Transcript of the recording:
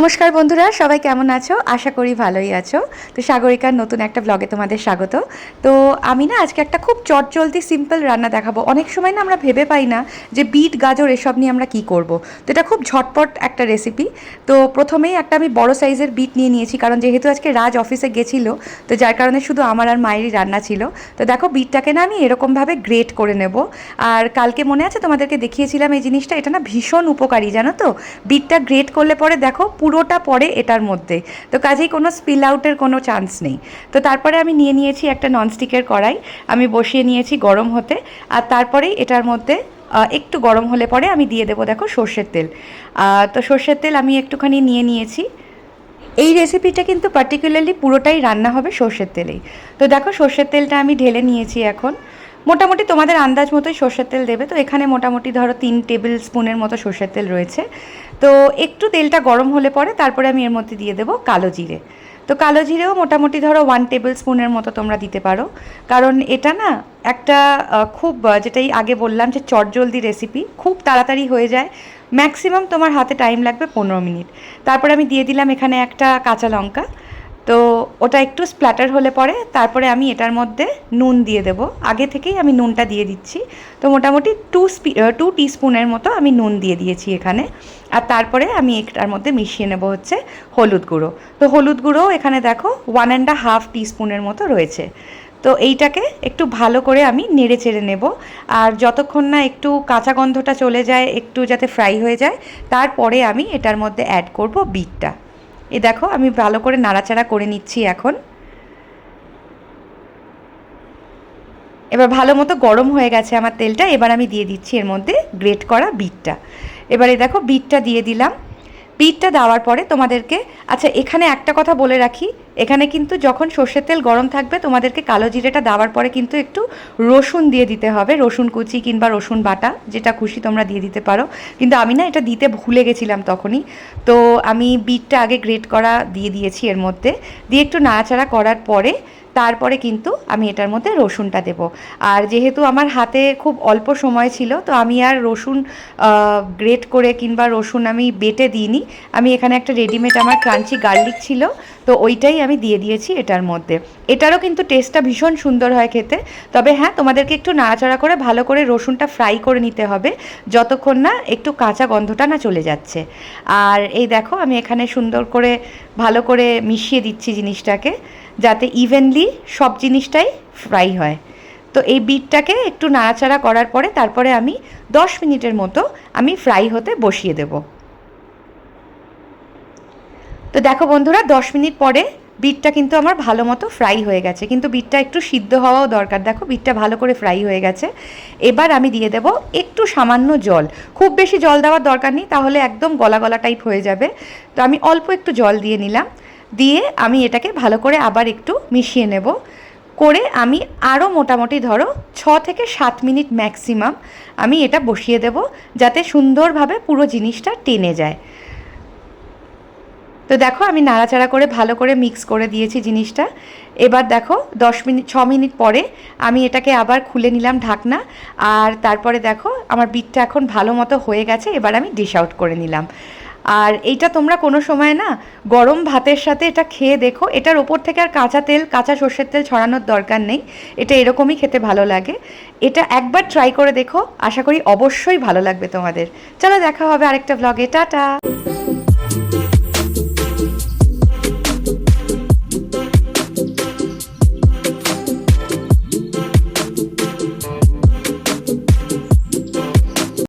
নমস্কার বন্ধুরা, সবাই কেমন আছো? আশা করি ভালোই আছো। তো সাগরিকার নতুন একটা ব্লগে তোমাদের স্বাগত। তো আমি না আজকে একটা খুব চটজলদি সিম্পল রান্না দেখাবো। অনেক সময় না আমরা ভেবে পাই না যে বিট গাজর এসব নিয়ে আমরা কি করব। তো এটা খুব ঝটপট একটা রেসিপি। তো প্রথমেই একটা আমি বড় সাইজের বিট নিয়ে নিয়েছি, কারণ যেহেতু আজকে রাজ অফিসে গেছিলো, তো যার কারণে শুধু আমার আর মায়েরই রান্না ছিল। তো দেখো বিটটাকে না আমি এরকমভাবে গ্রেট করে নেব। আর কালকে মনে আছে তোমাদেরকে দেখিয়েছিলাম এই জিনিসটা, এটা না ভীষণ উপকারী, জানো তো। বিটটা গ্রেট করলে পরে দেখো পুরোটা পড়ে এটার মধ্যে, তো কাজেই কোনো স্পিল আউটের কোনো চান্স নেই। তো তারপরে আমি নিয়ে নিয়েছি একটা ননস্টিকের কড়াই, আমি বসিয়ে নিয়েছি গরম হতে। আর তারপরেই এটার মধ্যে একটু গরম হলে পরে আমি দিয়ে দেবো দেখো সর্ষের তেল। তো সর্ষের তেল আমি একটুখানি নিয়ে নিয়েছি। এই রেসিপিটা কিন্তু পার্টিকুলারলি পুরোটাই রান্না হবে সর্ষের তেলেই। তো দেখো সর্ষের তেলটা আমি ঢেলে নিয়েছি। এখন মোটামুটি তোমাদের আন্দাজ মতোই সর্ষের তেল দেবে। তো এখানে মোটামুটি ধরো 3 টেবিল স্পুনের মতো সর্ষের তেল রয়েছে। তো একটু তেলটা গরম হলে পরে তারপরে আমি এর মধ্যে দিয়ে দেবো কালো জিরে। তো কালো জিরেও মোটামুটি ধরো 1 টেবিল স্পুনের মতো তোমরা দিতে পারো, কারণ এটা না একটা খুব যেটাই আগে বললাম যে চটজলদি রেসিপি, খুব তাড়াতাড়ি হয়ে যায়। ম্যাক্সিমাম তোমার হাতে টাইম লাগবে 15 মিনিট। তারপরে আমি দিয়ে দিলাম এখানে একটা কাঁচা লঙ্কা। তো ওটা একটু স্প্ল্যাটার হলে পরে তারপরে আমি এটার মধ্যে নুন দিয়ে দেব। আগে থেকেই আমি নুনটা দিয়ে দিচ্ছি। তো মোটামুটি 2 টিস্পুনের মতো আমি নুন দিয়ে দিয়েছি এখানে। আর তারপরে আমি এটার মধ্যে মিশিয়ে নেব হচ্ছে হলুদ গুঁড়ো। তো হলুদ গুঁড়ো এখানে দেখো 1.5 টিস্পুনের মতো রয়েছে। তো এইটাকে একটু ভালো করে আমি নেড়ে চেড়ে নেব। আর যতক্ষণ না একটু কাঁচা গন্ধটা চলে যায়, একটু যাতে ফ্রাই হয়ে যায়, তারপরে আমি এটার মধ্যে অ্যাড করব বিটটা। এই দেখো আমি ভালো করে নাড়াচাড়া করে নিচ্ছি এখন। এবার ভালো মতো গরম হয়ে গেছে আমার তেলটা। এবার আমি দিয়ে দিচ্ছি এর মধ্যে গ্রেট করা বিটটা। এবারে দেখো বিটটা দিয়ে দিলাম। বিটটা দেওয়ার পরে তোমাদেরকে, আচ্ছা এখানে একটা কথা বলে রাখি, এখানে কিন্তু যখন সর্ষের তেল গরম থাকবে তোমাদেরকে কালো জিরেটা দেওয়ার পরে কিন্তু একটু রসুন দিয়ে দিতে হবে। রসুন কুচি কিংবা রসুন বাটা, যেটা খুশি তোমরা দিয়ে দিতে পারো। কিন্তু আমি না এটা দিতে ভুলে গেছিলাম তখনই। তো আমি বিটটা আগে গ্রেট করা দিয়ে দিয়েছি এর মধ্যে, দিয়ে একটু নাড়াচাড়া করার পরে তারপরে কিন্তু আমি এটার মধ্যে রসুনটা দেব। আর যেহেতু আমার হাতে খুব অল্প সময় ছিল, তো আমি আর রসুন গ্রেট করে কিংবা রসুন আমি বেটে দিইনি। আমি এখানে একটা রেডিমেড আমার ক্রাঞ্চি গার্লিক ছিল, তো ওইটাই আমি দিয়ে দিয়েছি এটার মধ্যে। এটারও কিন্তু টেস্টটা ভীষণ সুন্দর হয় খেতে। তবে হ্যাঁ, তোমাদেরকে একটু নাড়াচাড়া করে ভালো করে রসুনটা ফ্রাই করে নিতে হবে, যতক্ষণ না একটু কাঁচা গন্ধটা না চলে যাচ্ছে। আর এই দেখো আমি এখানে সুন্দর করে ভালো করে মিশিয়ে দিচ্ছি জিনিসটাকে, যাতে ইভেনলি সব জিনিসটাই ফ্রাই হয়। তো এই বিটটাকে একটু নাড়াচাড়া করার পরে তারপরে আমি 10 মিনিটের মতো আমি ফ্রাই হতে বসিয়ে দেব। তো দেখো বন্ধুরা, 10 মিনিট পরে বিটটা কিন্তু আমার ভালো মতো ফ্রাই হয়ে গেছে, কিন্তু বিটটা একটু সিদ্ধ হওয়াও দরকার। দেখো বিটটা ভালো করে ফ্রাই হয়ে গেছে। এবার আমি দিয়ে দেব একটু সামান্য জল। খুব বেশি জল দেওয়ার দরকার নেই, তাহলে একদম গলা গলা টাইপ হয়ে যাবে। তো আমি অল্প একটু জল দিয়ে নিলাম। দিয়ে আমি এটাকে ভালো করে আবার একটু মিশিয়ে নেব। করে আমি আরও মোটামুটি ধরো 6 থেকে 7 মিনিট ম্যাক্সিমাম আমি এটা বসিয়ে দেব, যাতে সুন্দরভাবে পুরো জিনিসটা টেনে যায়। তো দেখো আমি নাড়াচাড়া করে ভালো করে মিক্স করে দিয়েছি জিনিসটা। এবার দেখো 6 মিনিট পরে আমি এটাকে আবার খুলে নিলাম ঢাকনা। আর তারপরে দেখো আমার বিটটা এখন ভালো মতো হয়ে গেছে। এবার আমি ডিশ আউট করে নিলাম। আর এইটা তোমরা কোনো সময় না গরম ভাতের সাথে এটা খেয়ে দেখো। এটার ওপর থেকে আর কাঁচা সর্ষের তেল ছড়ানোর দরকার নেই। এটা এরকমই খেতে ভালো লাগে। এটা একবার ট্রাই করে দেখো, আশা করি অবশ্যই ভালো লাগবে তোমাদের। চলো দেখা হবে আরেকটা ব্লগে। টাটা।